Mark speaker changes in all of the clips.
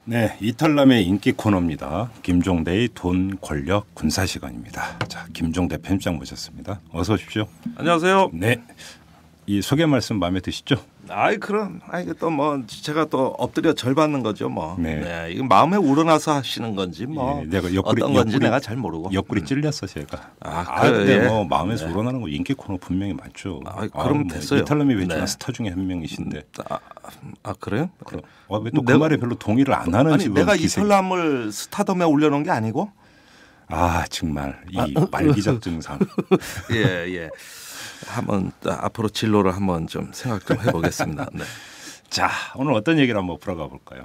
Speaker 1: 네, 이탈남의 인기 코너입니다. 김종대의 돈, 권력, 군사 시간입니다. 자, 김종대 편집장 모셨습니다. 어서 오십시오.
Speaker 2: 안녕하세요.
Speaker 1: 네, 이 소개 말씀 마음에 드시죠?
Speaker 2: 이게 또 뭐 제가 또 엎드려 절 받는 거죠, 뭐.
Speaker 1: 네.
Speaker 2: 네, 이거 마음에 우러나서 하시는 건지 뭐.
Speaker 1: 예, 내가
Speaker 2: 어떤 건지 내가 잘 모르고.
Speaker 1: 옆구리 찔렸어 제가.
Speaker 2: 그래,
Speaker 1: 근데 뭐 마음에서 우러나는 거 인기 코너 분명히 많죠.
Speaker 2: 그럼 됐어요.
Speaker 1: 이탈남이 외치는 스타 중에 한 명이신데.
Speaker 2: 그래요?
Speaker 1: 그럼 왜 또 그 말에 별로 동의를 안 하는지.
Speaker 2: 내가 이탈남을 스타덤에 올려놓은 게 아니고?
Speaker 1: 정말 이 말기적 증상.
Speaker 2: 예. 한번 앞으로 진로를 한번 좀 생각 좀 해보겠습니다. 네.
Speaker 1: 자, 오늘 어떤 얘기를 한번 풀어가 볼까요?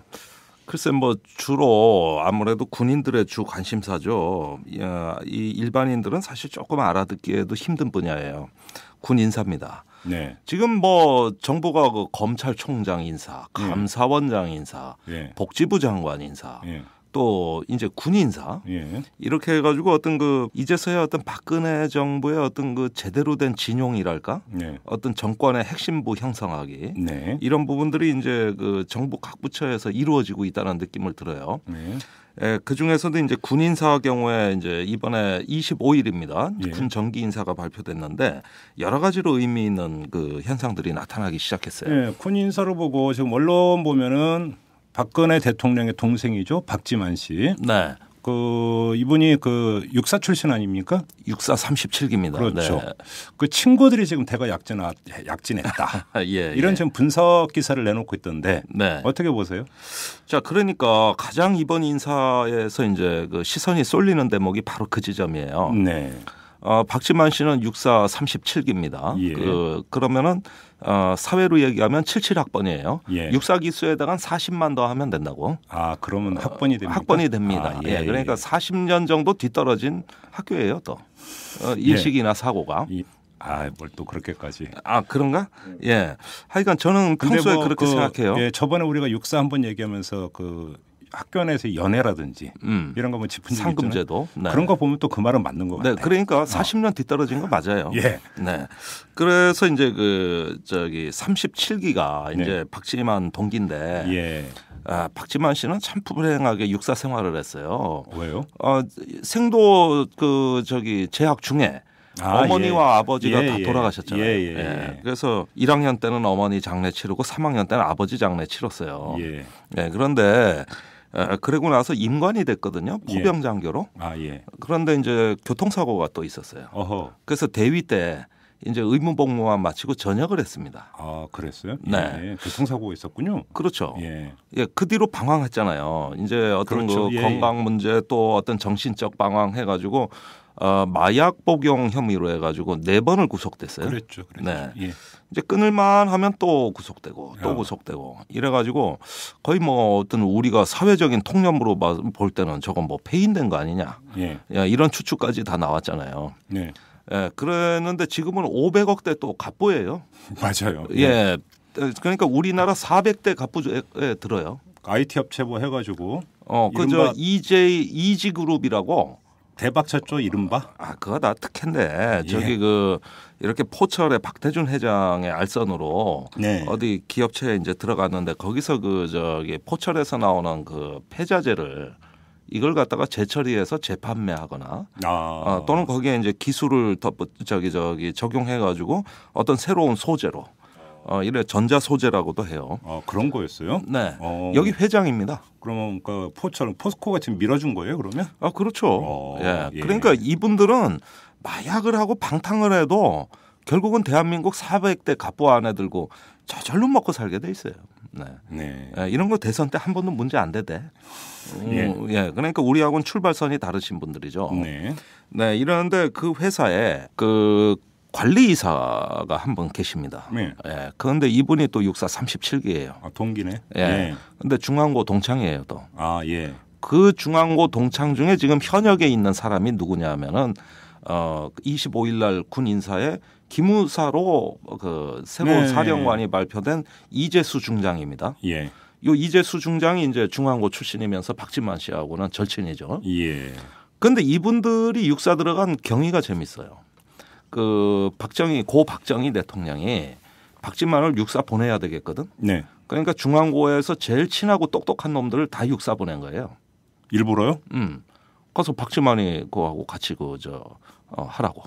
Speaker 2: 글쎄 뭐 주로 아무래도 군인들의 주 관심사죠. 이 일반인들은 사실 조금 알아듣기에도 힘든 분야예요. 군 인사입니다.
Speaker 1: 네.
Speaker 2: 지금 뭐 정부가 그 검찰총장 인사, 감사원장 인사, 복지부 장관 인사, 또 이제 군 인사 이렇게 해가지고 어떤 그 이제서야 어떤 박근혜 정부의 어떤 그 제대로 된 진용이랄까, 어떤 정권의 핵심부 형성하기 이런 부분들이 이제 그 정부 각 부처에서 이루어지고 있다는 느낌을 들어요. 그 중에서도 이제 군 인사 경우에 이제 이번에 25일입니다. 군 정기 인사가 발표됐는데 여러 가지로 의미 있는 그 현상들이 나타나기 시작했어요.
Speaker 1: 군 인사를 보고 지금 언론 보면은 박근혜 대통령의 동생이죠, 박지만 씨.
Speaker 2: 네.
Speaker 1: 이분이 육사 출신 아닙니까?
Speaker 2: 육사 37기입니다.
Speaker 1: 그렇죠.
Speaker 2: 네.
Speaker 1: 그 친구들이 지금 대거 약진했다. 이런 지금 분석 기사를 내놓고 있던데 어떻게 보세요?
Speaker 2: 자, 그러니까 가장 이번 인사에서 이제 그 시선이 쏠리는 대목이 바로 그 지점이에요.
Speaker 1: 네.
Speaker 2: 박지만 씨는 육사 37기입니다. 그러면은 사회로 얘기하면 77학번이에요. 육사 기수에다가 40만 더 하면 된다고.
Speaker 1: 그러면 학번이 됩니까?
Speaker 2: 학번이 됩니다. 그러니까 40년 정도 뒤떨어진 학교예요, 또. 인식이나 사고가.
Speaker 1: 뭘 또 그렇게까지.
Speaker 2: 그런가? 하여간 저는 평소에 그렇게 생각해요.
Speaker 1: 저번에 우리가 육사 한번 얘기하면서 학교 안에서 연애라든지 이런 거 뭐 짚은 적이
Speaker 2: 상금제도
Speaker 1: 그런 거 보면 또 그 말은 맞는 것 같아요.
Speaker 2: 그러니까 40년 뒤떨어진 거 맞아요. 네. 그래서 이제 37기가 이제 박지만 동기인데 박지만 씨는 참 불행하게 육사 생활을 했어요.
Speaker 1: 왜요?
Speaker 2: 생도 재학 중에 어머니와 아버지가 다 돌아가셨잖아요. 그래서 1학년 때는 어머니 장례 치르고 3학년 때는 아버지 장례 치렀어요. 그런데 그러고 나서 임관이 됐거든요. 포병장교로. 그런데 이제 교통사고가 또 있었어요. 그래서 대위 때 이제 의무복무만 마치고 전역을 했습니다.
Speaker 1: 그랬어요?
Speaker 2: 네.
Speaker 1: 교통사고가 있었군요.
Speaker 2: 그렇죠. 그 뒤로 방황했잖아요. 이제 어떤 건강 문제 또 어떤 정신적 방황 해가지고 마약 복용 혐의로 해가지고 4번을 구속됐어요.
Speaker 1: 그랬죠.
Speaker 2: 이제 끊을만 하면 또 구속되고 또 구속되고 이래가지고 거의 뭐 어떤 우리가 사회적인 통념으로 볼 때는 저건 뭐 폐인된 거 아니냐. 이런 추측까지 다 나왔잖아요. 그랬는데 지금은 500억대 또 갑부예요.
Speaker 1: 맞아요.
Speaker 2: 그러니까 우리나라 400대 갑부에 들어요.
Speaker 1: IT 업체 뭐 해가지고.
Speaker 2: 그저 이지그룹이라고.
Speaker 1: 대박 쳤죠, 이른바.
Speaker 2: 그거 다 특혜인데 이렇게 포철의 박태준 회장의 알선으로 어디 기업체에 이제 들어갔는데 거기서 포철에서 나오는 폐자재를 이걸 갖다가 재처리해서 재판매하거나 또는 거기에 이제 기술을 적용해 가지고 어떤 새로운 소재로 이래 전자 소재라고도 해요.
Speaker 1: 그런 거였어요?
Speaker 2: 네. 여기 회장입니다.
Speaker 1: 그러면 포스코가 지금 밀어준 거예요, 그러면?
Speaker 2: 그렇죠. 그러니까 이분들은 마약을 하고 방탕을 해도 결국은 대한민국 400대 갑부 안에 들고 저절로 먹고 살게 돼 있어요. 이런 거 대선 때 한 번도 문제 안 되대. 그러니까 우리하고는 출발선이 다르신 분들이죠. 이러는데 그 회사에 관리이사가 한 분 계십니다. 그런데 이분이 또 육사 37기예요.
Speaker 1: 동기네.
Speaker 2: 그런데 중앙고 동창이에요, 또. 그 중앙고 동창 중에 지금 현역에 있는 사람이 누구냐면은 25일 날 군 인사에 기무사로 새로운 사령관이 발표된 이재수 중장입니다. 요 이재수 중장이 이제 중앙고 출신이면서 박지만 씨하고는 절친이죠. 그런데 이분들이 육사 들어간 경위가 재밌어요. 고 박정희 대통령이 박지만을 육사 보내야 되겠거든. 그러니까 중앙고에서 제일 친하고 똑똑한 놈들을 다 육사 보낸 거예요.
Speaker 1: 일부러요?
Speaker 2: 가서 박지만이 그하고 같이 하라고.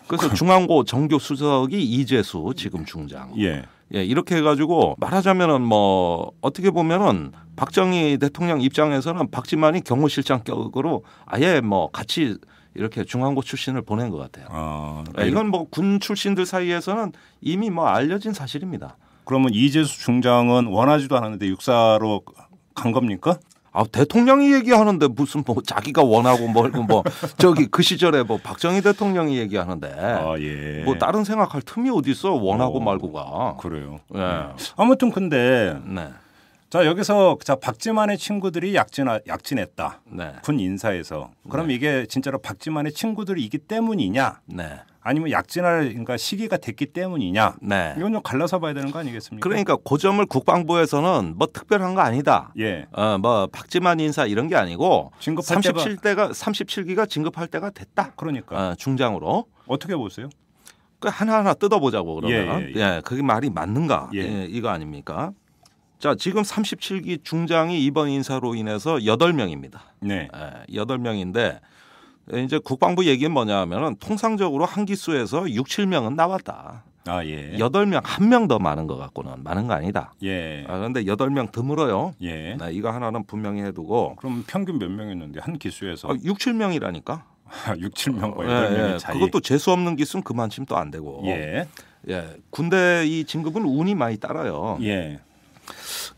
Speaker 2: 그래서 중앙고 정교 수석이 이재수 지금 중장.
Speaker 1: 예.
Speaker 2: 예, 이렇게 해가지고 말하자면은 뭐 어떻게 보면은 박정희 대통령 입장에서는 박지만이 경호실장격으로 아예 뭐 같이 이렇게 중앙고 출신을 보낸 것 같아요.
Speaker 1: 그러니까
Speaker 2: 이건 뭐 군 출신들 사이에서는 이미 뭐 알려진 사실입니다.
Speaker 1: 그러면 이재수 중장은 원하지도 않았는데 육사로 간 겁니까?
Speaker 2: 대통령이 얘기하는데 무슨 뭐 자기가 원하고 멀고 뭐 저기 그 시절에 뭐 박정희 대통령이 얘기하는데
Speaker 1: 예.
Speaker 2: 뭐 다른 생각할 틈이 어디 있어 원하고 말고가.
Speaker 1: 그래요.
Speaker 2: 예.
Speaker 1: 아무튼 근데
Speaker 2: 네.
Speaker 1: 자 여기서 박지만의 친구들이 약진했다.
Speaker 2: 네.
Speaker 1: 군 인사에서. 그럼 이게 진짜로 박지만의 친구들이기 때문이냐?
Speaker 2: 네.
Speaker 1: 아니면 약진할 그러니까 시기가 됐기 때문이냐?
Speaker 2: 네.
Speaker 1: 이건 좀 갈라서 봐야 되는 거 아니겠습니까?
Speaker 2: 그러니까 그 점을 국방부에서는 뭐 특별한 거 아니다.
Speaker 1: 예.
Speaker 2: 뭐 박지만 인사 이런 게 아니고
Speaker 1: 진급할
Speaker 2: 37기가 진급할 때가 됐다.
Speaker 1: 그러니까
Speaker 2: 중장으로.
Speaker 1: 어떻게 보세요?
Speaker 2: 그 하나하나 뜯어보자고 그러면.
Speaker 1: 예.
Speaker 2: 그게 말이 맞는가?
Speaker 1: 예.
Speaker 2: 이거 아닙니까? 자, 지금 37기 중장이 이번 인사로 인해서 8명입니다.
Speaker 1: 네.
Speaker 2: 8명인데 이제 국방부 얘기는 뭐냐 하면은 통상적으로 한 기수에서 6, 7명은 나왔다.
Speaker 1: 예.
Speaker 2: 8명, 1명 더 많은 것 같고는 많은 거 아니다.
Speaker 1: 예.
Speaker 2: 그런데 8명 드물어요.
Speaker 1: 예.
Speaker 2: 이거 하나는 분명히 해두고.
Speaker 1: 그럼 평균 몇 명이었는데 한 기수에서?
Speaker 2: 6, 7명이라니까.
Speaker 1: 6, 7명과 8명의 차이.
Speaker 2: 그것도 재수 없는 기수는 그만큼 또 안 되고.
Speaker 1: 예.
Speaker 2: 군대 이 진급은 운이 많이 따라요.
Speaker 1: 예.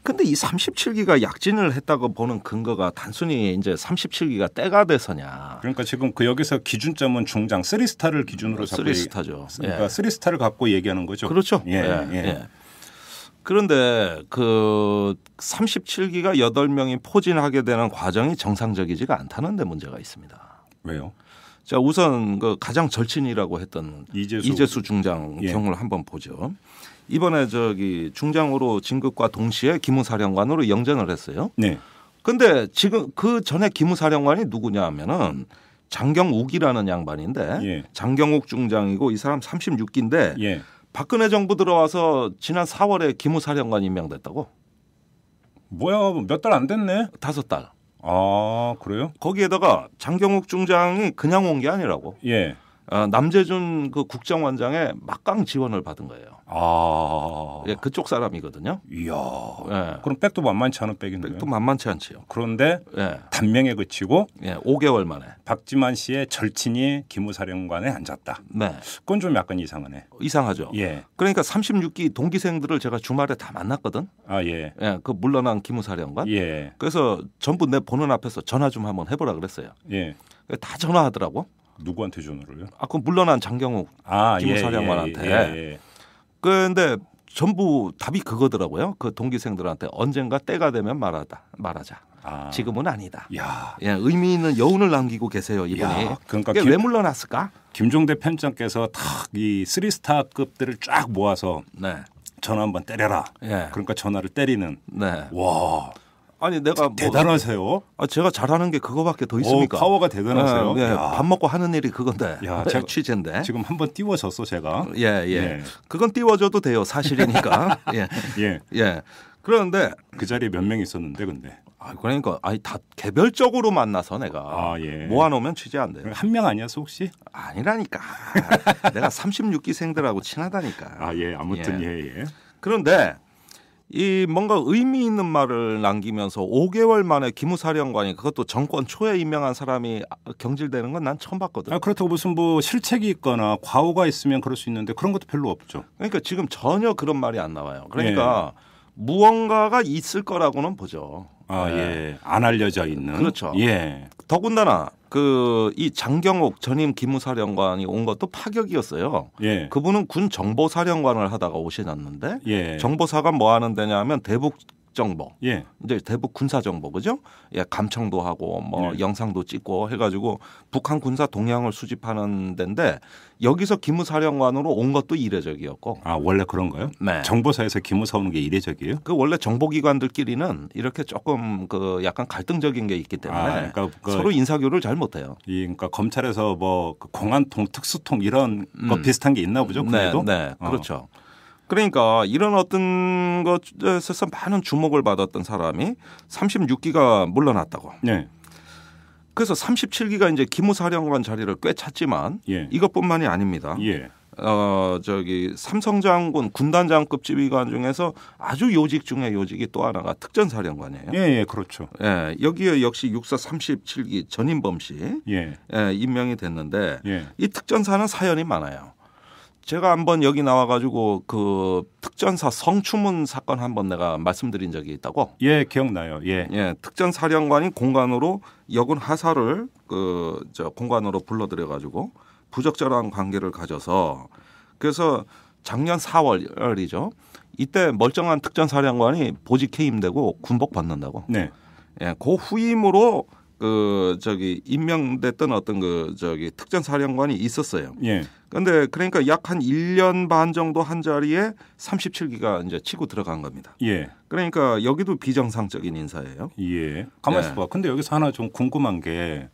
Speaker 2: 근데 이 37기가 약진을 했다고 보는 근거가 단순히 이제 37기가 때가 돼서냐.
Speaker 1: 그러니까 지금 여기서 기준점은 중장 3스타를 기준으로 잡고
Speaker 2: 3스타죠.
Speaker 1: 그러니까 3스타를 갖고 얘기하는 거죠.
Speaker 2: 그렇죠.
Speaker 1: 예.
Speaker 2: 그런데 그 37기가 8명이 포진하게 되는 과정이 정상적이지가 않다는 데 문제가 있습니다.
Speaker 1: 왜요?
Speaker 2: 자, 우선 그 가장 절친이라고 했던 이재수 중장 경우를 한번 보죠. 이번에 중장으로 진급과 동시에 기무사령관으로 영전을 했어요.
Speaker 1: 네.
Speaker 2: 근데 지금 그 전에 기무사령관이 누구냐 하면은 장경욱이라는 양반인데 장경욱 중장이고 이 사람 36기인데 박근혜 정부 들어와서 지난 4월에 기무사령관 임명됐다고.
Speaker 1: 뭐야, 몇 달 안 됐네.
Speaker 2: 5달.
Speaker 1: 그래요?
Speaker 2: 거기에다가 장경욱 중장이 그냥 온 게 아니라고.
Speaker 1: 예.
Speaker 2: 남재준 그 국정원장의 막강 지원을 받은 거예요. 그쪽 사람이거든요.
Speaker 1: 이야. 그럼 백도 만만치 않은 백인데요.
Speaker 2: 백도 만만치 않지요.
Speaker 1: 그런데 단명에 그치고
Speaker 2: 5개월 만에
Speaker 1: 박지만 씨의 절친이 기무사령관에 앉았다.
Speaker 2: 네.
Speaker 1: 그건 좀 약간 이상하네.
Speaker 2: 이상하죠.
Speaker 1: 예.
Speaker 2: 그러니까 36기 동기생들을 제가 주말에 다 만났거든. 그 물러난 기무사령관.
Speaker 1: 예.
Speaker 2: 그래서 전부 내 보는 앞에서 전화 좀 한번 해보라 그랬어요.
Speaker 1: 예.
Speaker 2: 다 전화하더라고.
Speaker 1: 누구한테 전화를요?
Speaker 2: 그 물러난 장경욱 기무사령관한테. 그런데 전부 답이 그거더라고요. 그 동기생들한테 언젠가 때가 되면 말하자. 지금은 아니다. 의미 있는 여운을 남기고 계세요, 이분이.
Speaker 1: 그러니까
Speaker 2: 왜 물러났을까?
Speaker 1: 김종대 편장께서 딱 이 3스타급들을 쫙 모아서 전화 한번 때려라. 그러니까 전화를 때리는. 와.
Speaker 2: 아니 내가
Speaker 1: 대단하세요.
Speaker 2: 제가 잘하는 게 그거밖에 더 있습니까?
Speaker 1: 파워가 대단하세요.
Speaker 2: 밥 먹고 하는 일이 그건데. 제가 취재인데.
Speaker 1: 지금 한번 띄워졌어 제가.
Speaker 2: 그건 띄워줘도 돼요. 사실이니까. 그런데
Speaker 1: 그 자리에 몇 명 있었는데 근데.
Speaker 2: 그러니까 다 개별적으로 만나서 내가 모아놓으면 취재 안 돼요.
Speaker 1: 한 명 아니었어 혹시?
Speaker 2: 아니라니까. 내가 36기생들하고 친하다니까.
Speaker 1: 아무튼
Speaker 2: 그런데 이 뭔가 의미 있는 말을 남기면서 5개월 만에 기무사령관이 그것도 정권 초에 임명한 사람이 경질되는 건 난 처음 봤거든.
Speaker 1: 그렇다고 무슨 뭐 실책이 있거나 과오가 있으면 그럴 수 있는데 그런 것도 별로 없죠.
Speaker 2: 그러니까 지금 전혀 그런 말이 안 나와요. 그러니까 무언가가 있을 거라고는 보죠.
Speaker 1: 안 알려져 있는.
Speaker 2: 그렇죠. 더군다나 이 장경욱 전임 기무사령관이 온 것도 파격이었어요. 그분은 군 정보사령관을 하다가 오시는데 정보사가 뭐 하는 데냐면 대북 정보, 이제 대북 군사 정보 그죠? 감청도 하고 영상도 찍고 해가지고 북한 군사 동향을 수집하는 데인데 여기서 기무사령관으로 온 것도 이례적이었고.
Speaker 1: 원래 그런가요?
Speaker 2: 네.
Speaker 1: 정보사에서 기무사 오는 게 이례적이에요?
Speaker 2: 원래 정보기관들끼리는 이렇게 조금 약간 갈등적인 게 있기 때문에 서로 인사교를 잘 못해요.
Speaker 1: 그러니까 검찰에서 뭐 공안통, 특수통 이런 거 비슷한 게 있나 보죠? 그래도?
Speaker 2: 네, 그렇죠. 그러니까 이런 어떤 것에서 많은 주목을 받았던 사람이 36기가 물러났다고. 네. 그래서 37기가 이제 기무사령관 자리를 꽤 찼지만 예. 이것뿐만이 아닙니다. 예. 삼성장군 군단장급 지휘관 중에서 아주 요직 중에 요직이 또 하나가 특전사령관이에요.
Speaker 1: 예, 예, 그렇죠.
Speaker 2: 예, 여기에 역시 육사 37기 전인범 씨 예. 예, 임명이 됐는데 예. 이 특전사는 사연이 많아요. 제가 한번 여기 나와가지고 그 특전사 성추문 사건 한번 내가 말씀드린 적이 있다고.
Speaker 1: 예, 기억나요. 예,
Speaker 2: 예, 특전사령관이 공관으로 여군 하사를 공관으로 불러들여가지고. 부적절한 관계를 가져서 그래서 작년 4월이죠. 이때 멀쩡한 특전사령관이 보직 해임되고 군복 받는다고. 네. 예, 그 후임으로 임명됐던 어떤 특전사령관이 있었어요. 예. 그런데 그러니까 약 한 1년 반 정도 한 자리에 37기가 이제 치고 들어간 겁니다. 예. 그러니까 여기도 비정상적인 인사예요.
Speaker 1: 예. 가만 있어 봐. 근데 여기서 하나 좀 궁금한 게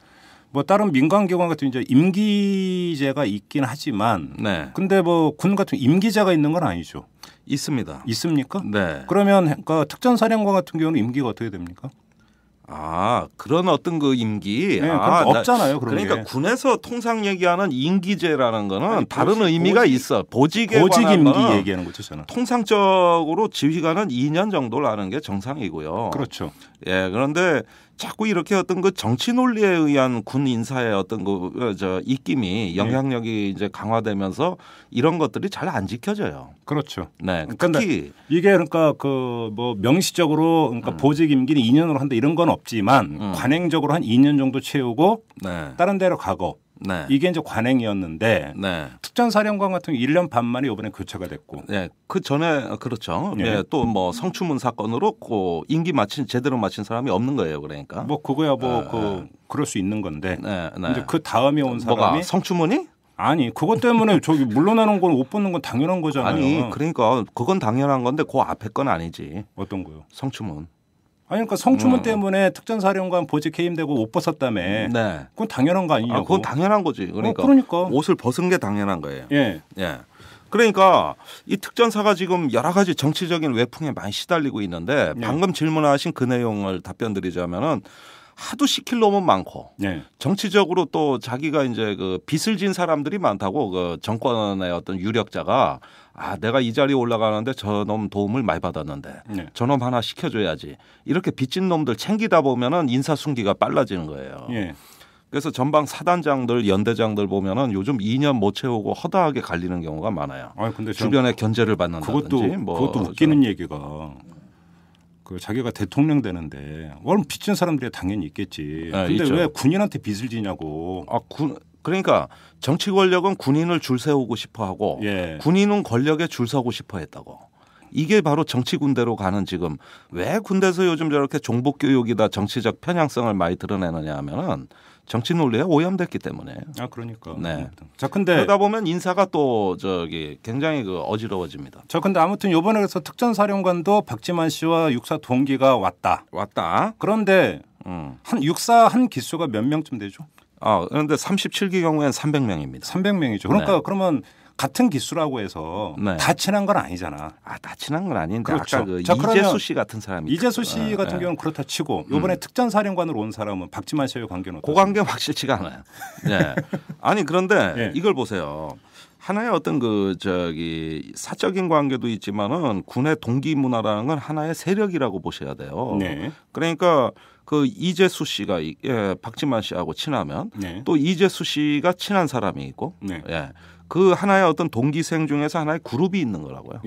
Speaker 1: 뭐 다른 민간기관 같은 이제 임기제가 있긴 하지만, 네. 근데 뭐 군 같은 임기제가 있는 건 아니죠.
Speaker 2: 있습니다.
Speaker 1: 있습니까?
Speaker 2: 네.
Speaker 1: 그러면 그러니까 특전사령관 같은 경우는 임기가 어떻게 됩니까?
Speaker 2: 아, 그런 어떤 그 임기.
Speaker 1: 네, 없잖아요. 그런
Speaker 2: 그러니까
Speaker 1: 게.
Speaker 2: 군에서 통상 얘기하는 임기제라는 거는 아니, 다른 의미가 있어. 보직
Speaker 1: 임기 얘기하는 거죠, 저는.
Speaker 2: 통상적으로 지휘관은 2년 정도라는 게 정상이고요.
Speaker 1: 그렇죠.
Speaker 2: 예, 그런데 자꾸 이렇게 어떤 그 정치 논리에 의한 군 인사의 어떤 입김이 영향력이 이제 강화되면서 이런 것들이 잘 안 지켜져요.
Speaker 1: 그렇죠.
Speaker 2: 네. 특히
Speaker 1: 이게 그러니까 그 뭐 명시적으로 그러니까 보직 임기는 2년으로 한다 이런 건 없지만 관행적으로 한 2년 정도 채우고 네. 다른 데로 가고 네. 이게 이제 관행이었는데 네. 특전사령관 같은 경우 1년 반 만에 이번에 교체가 됐고.
Speaker 2: 네. 그 전에 그렇죠. 네. 네. 또 뭐 성추문 사건으로 임기 제대로 마친 사람이 없는 거예요. 그러니까.
Speaker 1: 뭐 그거야 뭐 그럴 수 있는 건데. 네. 네. 이제 그 다음에 온 사람이
Speaker 2: 뭐가 성추문이?
Speaker 1: 아니 그것 때문에 저기 물러나는 건 못 받는 건 당연한 거잖아요.
Speaker 2: 아니 그러니까 그건 당연한 건데 그 앞에 건 아니지.
Speaker 1: 어떤 거요?
Speaker 2: 성추문.
Speaker 1: 아니 그러니까 성추문 때문에 특전사령관 보직 해임되고 옷 벗었다며. 네. 그건 당연한 거 아니냐고.
Speaker 2: 그건 당연한 거지. 그러니까,
Speaker 1: 그러니까
Speaker 2: 옷을 벗은 게 당연한 거예요.
Speaker 1: 예.
Speaker 2: 예. 그러니까 이 특전사가 지금 여러 가지 정치적인 외풍에 많이 시달리고 있는데 방금 질문하신 그 내용을 답변드리자면은 하도 시킬 놈은 많고 정치적으로 또 자기가 이제 그 빚을 진 사람들이 많다고 그 정권의 어떤 유력자가 내가 이 자리에 올라가는데 저놈 도움을 많이 받았는데 저놈 하나 시켜줘야지 이렇게 빚진 놈들 챙기다 보면은 인사순기가 빨라지는 거예요. 그래서 전방 사단장들 연대장들 보면은 요즘 2년 못 채우고 허다하게 갈리는 경우가 많아요.
Speaker 1: 근데
Speaker 2: 주변에 견제를 받는다든지
Speaker 1: 그것도 웃기는 얘기가 그 자기가 대통령 되는데 원래 빚진 사람들이 당연히 있겠지. 근데 왜 군인한테 빚을 지냐고.
Speaker 2: 그러니까 정치 권력은 군인을 줄 세우고 싶어 하고 군인은 권력에 줄 서고 싶어 했다고. 이게 바로 정치 군대로 가는 지금 왜 군대에서 요즘 저렇게 종북 교육이다 정치적 편향성을 많이 드러내느냐 하면은 정치 논리에 오염됐기 때문에.
Speaker 1: 그러니까.
Speaker 2: 네.
Speaker 1: 자, 근데
Speaker 2: 그러다 보면 인사가 또 굉장히 어지러워집니다.
Speaker 1: 자, 근데 아무튼 이번에 그래서 특전사령관도 박지만 씨와 육사 동기가 왔다. 그런데 육사 한 기수가 몇 명쯤 되죠?
Speaker 2: 그런데 37기 경우에는 300명입니다.
Speaker 1: 300명이죠. 그러니까 그러면 같은 기수라고 해서 다 친한 건 아니잖아.
Speaker 2: 다 친한 건 아닌데
Speaker 1: 그렇죠.
Speaker 2: 아까 이재수 씨 같은 사람이
Speaker 1: 이재수 씨 같은 경우는 그렇다 치고 이번에 특전사령관으로 온 사람은 박지만 씨와의 관계는 어떻습니까?
Speaker 2: 그 관계는 확실치가 않아요. 네. 아니 그런데 이걸 보세요. 하나의 어떤 사적인 관계도 있지만은 군의 동기 문화라는 건 하나의 세력이라고 보셔야 돼요. 그러니까 그 이재수 씨가 박지만 씨하고 친하면 또 이재수 씨가 친한 사람이 있고 그 하나의 어떤 동기생 중에서 하나의 그룹이 있는 거라고요.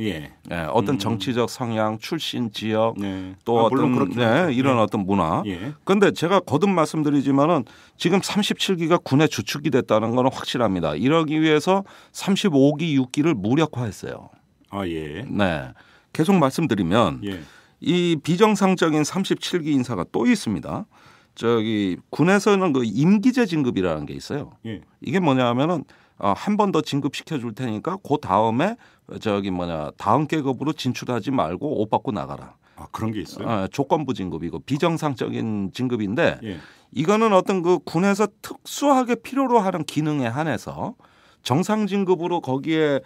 Speaker 2: 어떤 정치적 성향, 출신, 지역, 또 어떤 이런 어떤 문화. 그런데 제가 거듭 말씀드리지만은 지금 37기가 군의 주축이 됐다는 건 확실합니다. 이러기 위해서 35기, 6기를 무력화했어요. 네, 계속 말씀드리면 이 비정상적인 37기 인사가 또 있습니다. 군에서는 그 임기제 진급이라는 게 있어요. 이게 뭐냐면은 한 번 더 진급시켜 줄 테니까 그 다음에 다음 계급으로 진출하지 말고 옷 받고 나가라.
Speaker 1: 그런 게 있어요?
Speaker 2: 조건부 진급이고 비정상적인 진급인데 이거는 어떤 그 군에서 특수하게 필요로 하는 기능에 한해서 정상 진급으로 거기에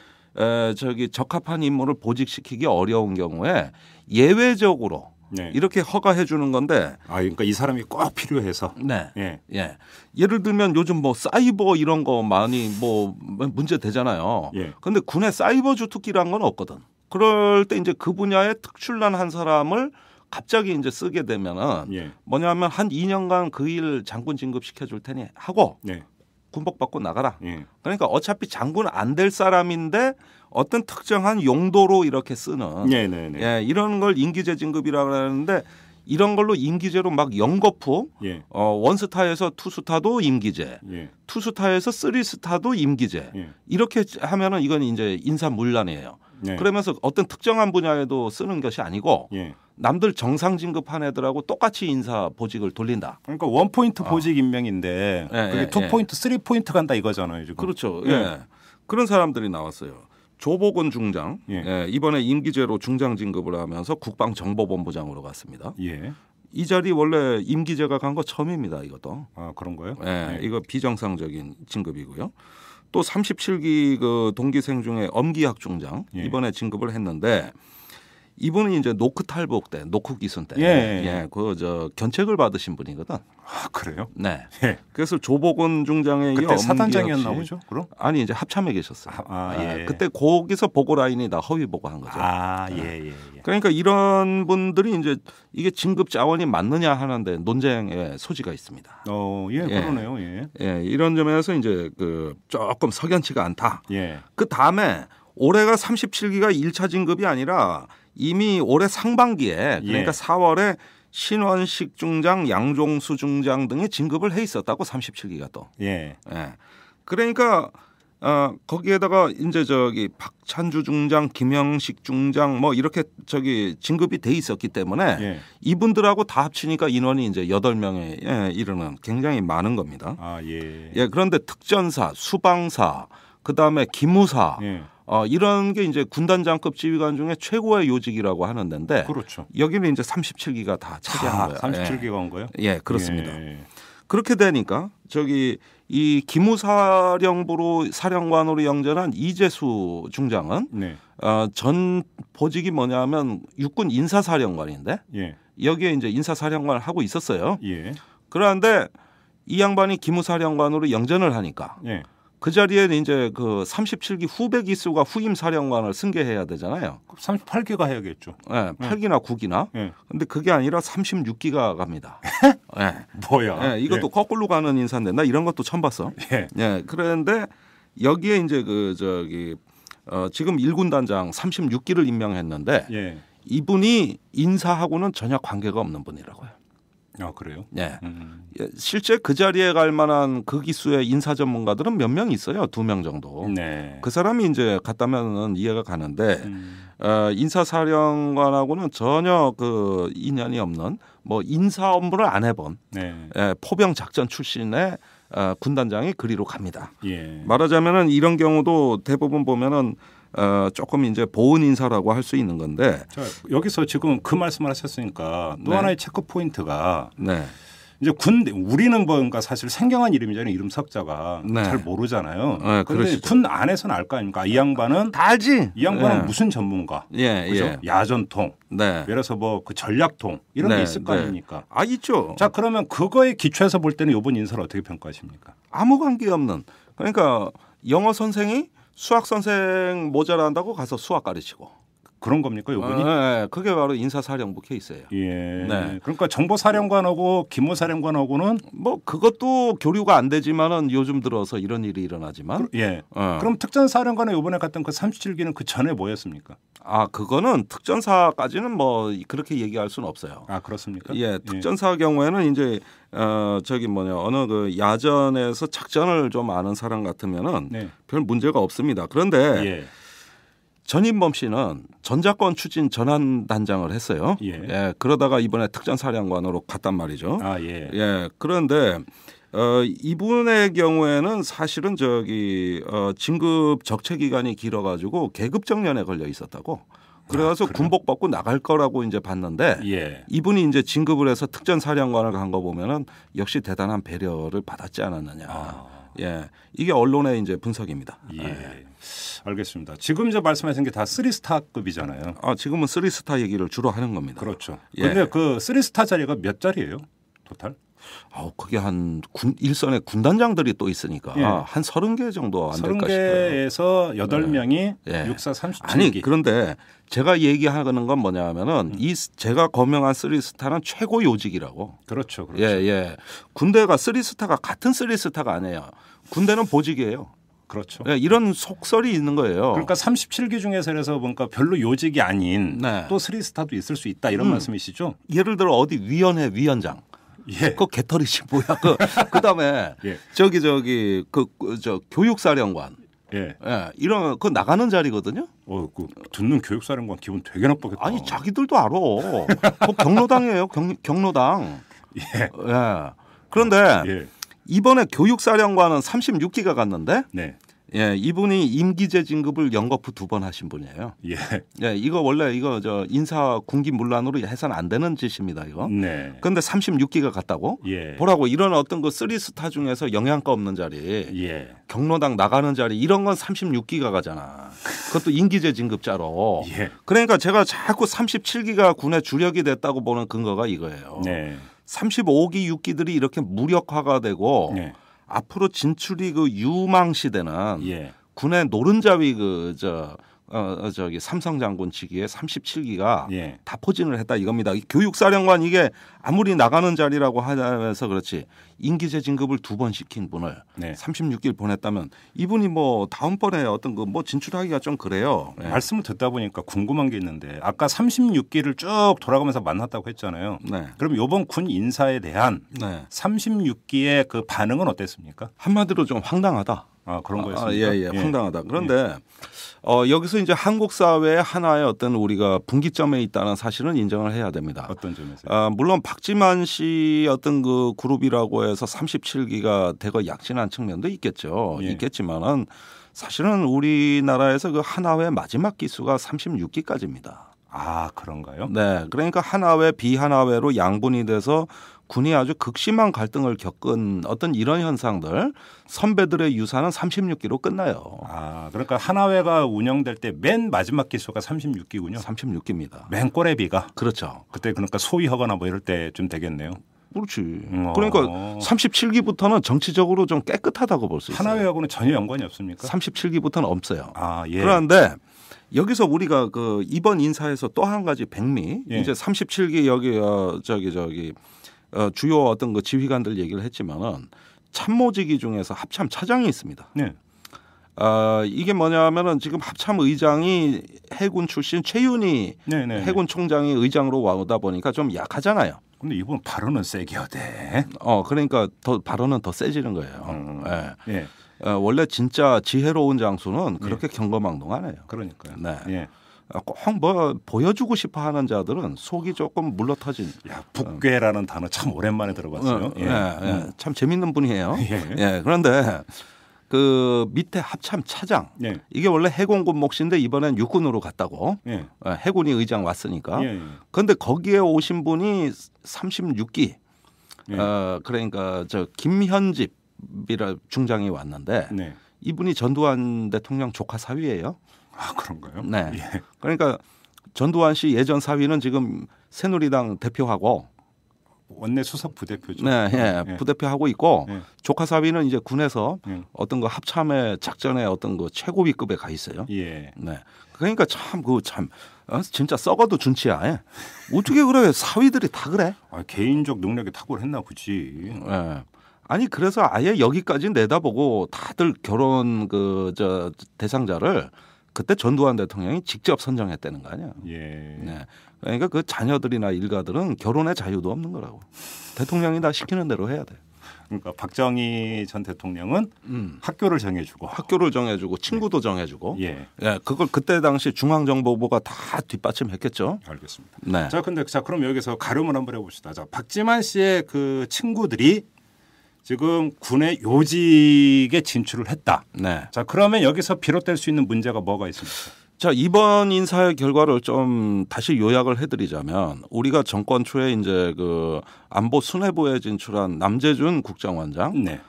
Speaker 2: 저기 적합한 인물을 보직시키기 어려운 경우에 예외적으로 네. 이렇게 허가해 주는 건데.
Speaker 1: 그러니까 이 사람이 꼭 필요해서.
Speaker 2: 네. 예. 예. 예를 들면 요즘 뭐 사이버 이런 거 많이 뭐 문제 되잖아요. 예. 근데 군에 사이버 주특기란 건 없거든. 그럴 때 이제 그 분야에 특출난 한 사람을 갑자기 이제 쓰게 되면은 예. 뭐냐면 한 2년간 그 일 장군 진급 시켜줄 테니 하고 예. 군복 받고 나가라. 예. 그러니까 어차피 장군 안 될 사람인데 어떤 특정한 용도로 이렇게 쓰는 예, 이런 걸 임기제 진급이라고 하는데 이런 걸로 임기제로 막 연거푸 예. 원스타에서 투스타도 임기제, 예. 투스타에서 쓰리스타도 임기제 예. 이렇게 하면은 이건 이제 인사문란이에요. 예. 그러면서 어떤 특정한 분야에도 쓰는 것이 아니고 예. 남들 정상 진급한 애들하고 똑같이 인사 보직을 돌린다.
Speaker 1: 그러니까 원포인트 보직 임명인데 그게 투포인트, 쓰리포인트 간다 이거잖아요. 지금.
Speaker 2: 그렇죠. 예. 그런 사람들이 나왔어요. 조복은 중장 예. 이번에 임기제로 중장 진급을 하면서 국방정보본부장으로 갔습니다. 예. 이 자리 원래 임기제가 간 거 처음입니다. 이것도.
Speaker 1: 아 그런 거요?
Speaker 2: 예. 이거 비정상적인 진급이고요. 또 37기 그 동기생 중에 엄기학 중장 이번에 진급을 했는데 이분이 이제 노크 탈북 때, 노크 기순 때, 그 저 견책을 받으신 분이거든.
Speaker 1: 아 그래요?
Speaker 2: 네. 예. 그래서 조복은 중장의
Speaker 1: 그때 사단장이었나 보죠? 그럼?
Speaker 2: 아니 이제 합참에 계셨어요. 예. 그때 거기서 보고 라인이 다 허위 보고한 거죠.
Speaker 1: 예.
Speaker 2: 그러니까 이런 분들이 이제 이게 진급 자원이 맞느냐 하는데 논쟁의 소지가 있습니다.
Speaker 1: 그러네요.
Speaker 2: 예, 이런 점에서 이제 그 조금 석연치가 않다. 예. 그 다음에 올해가 37기가 1차 진급이 아니라 이미 올해 상반기에 그러니까 4월에 신원식 중장, 양종수 중장 등이 진급을 해 있었다고 37기가 또. 예. 그러니까 거기에다가 이제 저기 박찬주 중장, 김영식 중장 뭐 이렇게 저기 진급이 돼 있었기 때문에 이분들하고 다 합치니까 인원이 이제 8명에 이르는 굉장히 많은 겁니다. 그런데 특전사, 수방사, 그다음에 기무사 이런 게 이제 군단장급 지휘관 중에 최고의 요직이라고 하는 데인데
Speaker 1: 그렇죠.
Speaker 2: 여기는 이제 37기가 다 차지한 거예요.
Speaker 1: 37기가 온 거예요?
Speaker 2: 예, 그렇습니다. 그렇게 되니까 저기 이 기무사령부로 사령관으로 영전한 이재수 중장은 전 보직이 뭐냐면 육군 인사사령관인데 여기에 이제 인사사령관을 하고 있었어요. 그런데 이 양반이 기무사령관으로 영전을 하니까 그 자리에 이제 그 37기 후배 기수가 후임 사령관을 승계해야 되잖아요.
Speaker 1: 38기가 해야겠죠.
Speaker 2: 네, 8기나 9기나. 근데 그게 아니라 36기가 갑니다. 네.
Speaker 1: 뭐야?
Speaker 2: 네, 이것도 거꾸로 가는 인사인데 나 이런 것도 처음 봤어. 네, 그런데 여기에 이제 그 저기 지금 1군 단장 36기를 임명했는데 이분이 인사하고는 전혀 관계가 없는 분이라고요.
Speaker 1: 아 그래요?
Speaker 2: 네. 실제 그 자리에 갈 만한 그 기수의 인사 전문가들은 몇 명 있어요. 2명 정도. 그 사람이 이제 갔다면은 이해가 가는데 인사사령관하고는 전혀 그 인연이 없는 뭐 인사 업무를 안 해본 포병 작전 출신의 군단장이 그리로 갑니다. 말하자면은 이런 경우도 대부분 보면은 조금 이제 보은 인사라고 할 수 있는 건데
Speaker 1: 자, 여기서 지금 그 말씀을 하셨으니까 또 하나의 체크 포인트가 이제 우리는 뭔가 사실 생경한 이름이잖아요. 이름 석자가 잘 모르잖아요. 그런데 군 안에서는 알 거 아닙니까? 이 양반은
Speaker 2: 다 알지.
Speaker 1: 이 양반은 무슨 전문가? 그죠? 야전통. 예를 들어서 뭐 그 전략통 이런 게 있을 거 아닙니까?
Speaker 2: 있죠.
Speaker 1: 자 그러면 그거에 기초해서 볼 때는 이번 인사를 어떻게 평가하십니까?
Speaker 2: 아무 관계 없는. 그러니까 영어 선생이 수학 선생 모자란다고 가서 수학 가르치고
Speaker 1: 그런 겁니까, 요번이?
Speaker 2: 네, 그게 바로 인사사령부 케이스예요.
Speaker 1: 그러니까 정보사령관하고 기무사령관하고는
Speaker 2: 뭐 그것도 교류가 안 되지만은 요즘 들어서 이런 일이 일어나지만.
Speaker 1: 그럼 특전사령관에 요번에 갔던 그 37기는 그 전에 뭐였습니까?
Speaker 2: 그거는 특전사까지는 뭐 그렇게 얘기할 수는 없어요.
Speaker 1: 그렇습니까?
Speaker 2: 특전사 경우에는 이제 어느 그 야전에서 작전을 좀 아는 사람 같으면은 별 문제가 없습니다. 그런데 전인범 씨는 전자권 추진 전환 단장을 했어요. 그러다가 이번에 특전사령관으로 갔단 말이죠. 그런데 이분의 경우에는 사실은 진급 적체 기간이 길어가지고 계급 정년에 걸려 있었다고. 그래서 군복 받고 나갈 거라고 이제 봤는데 이분이 이제 진급을 해서 특전사령관을 간 거 보면은 역시 대단한 배려를 받았지 않았느냐. 예, 이게 언론의 이제 분석입니다.
Speaker 1: 예. 예. 알겠습니다. 지금 이제 말씀하신 게 다 3스타급이잖아요.
Speaker 2: 지금은 3스타 얘기를 주로 하는 겁니다.
Speaker 1: 그렇죠. 그런데 그 3스타 자리가 몇 자리예요? 토탈?
Speaker 2: 그게 한 일선의 군단장들이 또 있으니까 한 30개 정도 안 될까 싶어요.
Speaker 1: 30개에서 8명이 육사 37기.
Speaker 2: 아니 그런데 제가 얘기하는 건 뭐냐면은 제가 거명한 3스타는 최고 요직이라고.
Speaker 1: 그렇죠. 그렇죠.
Speaker 2: 예. 군대가 3스타가 같은 3스타가 아니에요. 군대는 보직이에요.
Speaker 1: 그렇죠.
Speaker 2: 이런 속설이 있는 거예요.
Speaker 1: 그러니까 37기 중에서 그래서 뭔가 별로 요직이 아닌 또 3스타도 있을 수 있다 이런 말씀이시죠?
Speaker 2: 예를 들어 어디 위원회 위원장. 그 개털이지 뭐야. 그다음에 저기 교육사령관. 이런 그 나가는 자리거든요.
Speaker 1: 그 듣는 교육사령관 기분 되게 나쁘겠다.
Speaker 2: 아니 자기들도 알아. 그 경로당이에요. 경로당. 그런데 이번에 교육사령관은 36기가 갔는데 이분이 임기제 진급을 연거푸 2번 하신 분이에요. 이거 원래 저 인사 군기 문란으로 해서는 안 되는 짓입니다. 이거. 그런데 36기가 갔다고? 보라고 이런 어떤 그 3스타 중에서 영양가 없는 자리, 경로당 나가는 자리 이런 건 36기가 가잖아. 그것도 임기제 진급자로. 그러니까 제가 자꾸 37기가 군의 주력이 됐다고 보는 근거가 이거예요. 35기 6기들이 이렇게 무력화가 되고 앞으로 진출이 그 유망 시대는 군의 노른자위 저기 삼성 장군 직위의 37기가 다 포진을 했다 이겁니다. 교육사령관 이게 아무리 나가는 자리라고 하면서 그렇지 임기제 진급을 2번 시킨 분을 36기를 보냈다면 이분이 뭐 다음번에 어떤 그 뭐 진출하기가 좀 그래요.
Speaker 1: 말씀을 듣다 보니까 궁금한 게 있는데 아까 36기를 쭉 돌아가면서 만났다고 했잖아요. 그럼 이번 군 인사에 대한 36기의 그 반응은 어땠습니까?
Speaker 2: 한마디로 좀 황당하다.
Speaker 1: 그런 거였습니까?
Speaker 2: 황당하다. 그런데 여기서 이제 한국 사회의 하나의 어떤 우리가 분기점에 있다는 사실은 인정을 해야 됩니다.
Speaker 1: 어떤 점에서?
Speaker 2: 물론 박지만 씨 어떤 그 그룹이라고 해서 37기가 대거 약진한 측면도 있겠죠. 있겠지만은 사실은 우리나라에서 그 한화회 마지막 기수가 36기까지입니다.
Speaker 1: 그런가요?
Speaker 2: 네. 그러니까 한화회 비한화회로 양분이 돼서 군이 아주 극심한 갈등을 겪은 어떤 이런 현상들 선배들의 유산은 36기로 끝나요.
Speaker 1: 그러니까 한화회가 운영될 때 맨 마지막 기수가 36기군요.
Speaker 2: 36기입니다.
Speaker 1: 맨 꼬레비가.
Speaker 2: 그렇죠.
Speaker 1: 그때 그러니까 소위하거나 뭐 이럴 때 좀 되겠네요.
Speaker 2: 그렇지. 그러니까 37기부터는 정치적으로 좀 깨끗하다고 볼 수 있어요.
Speaker 1: 한화회하고는 전혀 연관이 없습니까?
Speaker 2: 37기부터는 없어요. 그런데 여기서 우리가 그 이번 인사에서 또 한 가지 백미 이제 37기 여기 주요 어떤 그 지휘관들 얘기를 했지만은 참모직위 중에서 합참 차장이 있습니다. 이게 뭐냐면은 지금 합참 의장이 해군 출신 최윤희 해군 총장이 의장으로 와오다 보니까 좀 약하잖아요.
Speaker 1: 근데 이분 발언은 세게 하대.
Speaker 2: 그러니까 발언은 더 세지는 거예요. 원래 진짜 지혜로운 장수는 그렇게 경거망동하네요.
Speaker 1: 그러니까요.
Speaker 2: 꼭 뭐 보여주고 싶어 하는 자들은 속이 조금 물러터진.
Speaker 1: 북괴라는 단어 참 오랜만에 들어봤어요.
Speaker 2: 참 재밌는 분이에요. 그런데 그 밑에 합참 차장 이게 원래 해공군 몫인데 이번엔 육군으로 갔다고 해군이 의장 왔으니까. 그런데 거기에 오신 분이 36기 그러니까 저 김현집이라 중장이 왔는데 이분이 전두환 대통령 조카 사위예요.
Speaker 1: 그런가요?
Speaker 2: 그러니까 전두환 씨 예전 사위는 지금 새누리당 대표하고
Speaker 1: 원내 수석 부대표죠.
Speaker 2: 부대표하고 있고 조카 사위는 이제 군에서 어떤 거 합참의 작전에 어떤 거 최고위급에 가 있어요. 그러니까 진짜 썩어도 준치야. 어떻게 그래? 사위들이 다 그래?
Speaker 1: 개인적 능력이 탁월했나 보지.
Speaker 2: 아니 그래서 아예 여기까지 내다보고 다들 결혼 대상자를 그때 전두환 대통령이 직접 선정했다는 거 아니야. 그러니까 그 자녀들이나 일가들은 결혼의 자유도 없는 거라고. 대통령이 다 시키는 대로 해야 돼.
Speaker 1: 그러니까 박정희 전 대통령은 학교를 정해주고
Speaker 2: 친구도 정해주고. 그걸 그때 당시 중앙정보부가 다 뒷받침했겠죠.
Speaker 1: 알겠습니다. 자, 그럼 여기서 가름을 한번 해봅시다. 자, 박지만 씨의 그 친구들이 지금 군의 요직에 진출을 했다. 자, 그러면 여기서 비롯될 수 있는 문제가 뭐가 있습니까?
Speaker 2: 자, 이번 인사의 결과를 좀 다시 요약을 해드리자면 우리가 정권 초에 이제 그 안보 수뇌부에 진출한 남재준 국정원장, 네.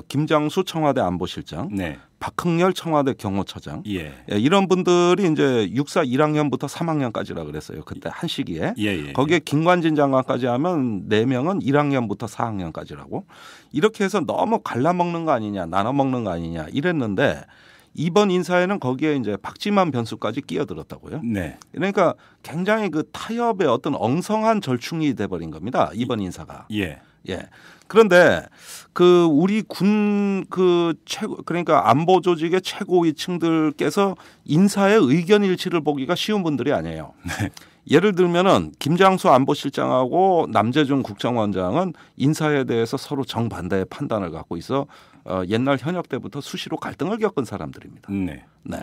Speaker 2: 김장수 청와대 안보실장, 네. 박흥렬 청와대 경호처장, 예. 이런 분들이 이제 육사 1학년부터 3학년까지라 그랬어요. 그때 한 시기에 거기에 김관진 장관까지 하면 4명은 1학년부터 4학년까지라고 이렇게 해서 너무 갈라먹는 거 아니냐, 나눠먹는 거 아니냐 이랬는데. 이번 인사에는 거기에 이제 박지만 변수까지 끼어들었다고요. 네. 그러니까 굉장히 그 타협의 어떤 엉성한 절충이 돼버린 겁니다. 이번 인사가. 예. 예. 그런데 그 우리 군 그 최고 그러니까 안보 조직의 최고위층들께서 인사의 의견 일치를 보기가 쉬운 분들이 아니에요. 네. 예를 들면은 김장수 안보실장하고 남재준 국정원장은 인사에 대해서 서로 정반대의 판단을 갖고 있어 옛날 현역 때부터 수시로 갈등을 겪은 사람들입니다. 네. 네.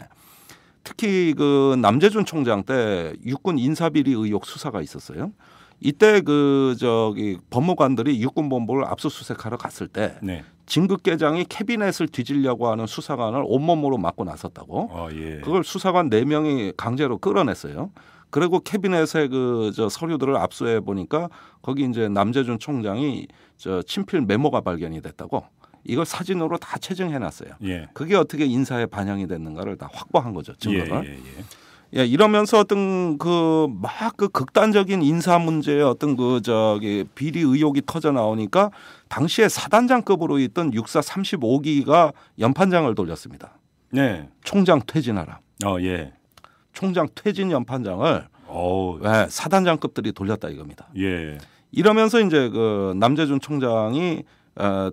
Speaker 2: 특히 그 남재준 총장 때 육군 인사비리 의혹 수사가 있었어요. 이때 그 저기 법무관들이 육군본부를 압수수색하러 갔을 때 네. 진급계장이 캐비넷을 뒤지려고 하는 수사관을 온몸으로 맞고 나섰다고. 예. 그걸 수사관 4명이 강제로 끌어냈어요. 그리고 캐비넷의 그 저 서류들을 압수해 보니까 거기 이제 남재준 총장이 저 친필 메모가 발견이 됐다고. 이걸 사진으로 다 채증해놨어요. 예. 그게 어떻게 인사에 반영이 됐는가를 다 확보한 거죠. 증거를. 예, 이러면서 어떤 그 막 그 극단적인 인사 문제의 어떤 그 저기 비리 의혹이 터져 나오니까 당시에 사단장급으로 있던 육사 35기가 연판장을 돌렸습니다. 네. 총장 퇴진하라. 예. 총장 퇴진 연판장을 네, 사단장급들이 돌렸다 이겁니다. 예. 이러면서 이제 그 남재준 총장이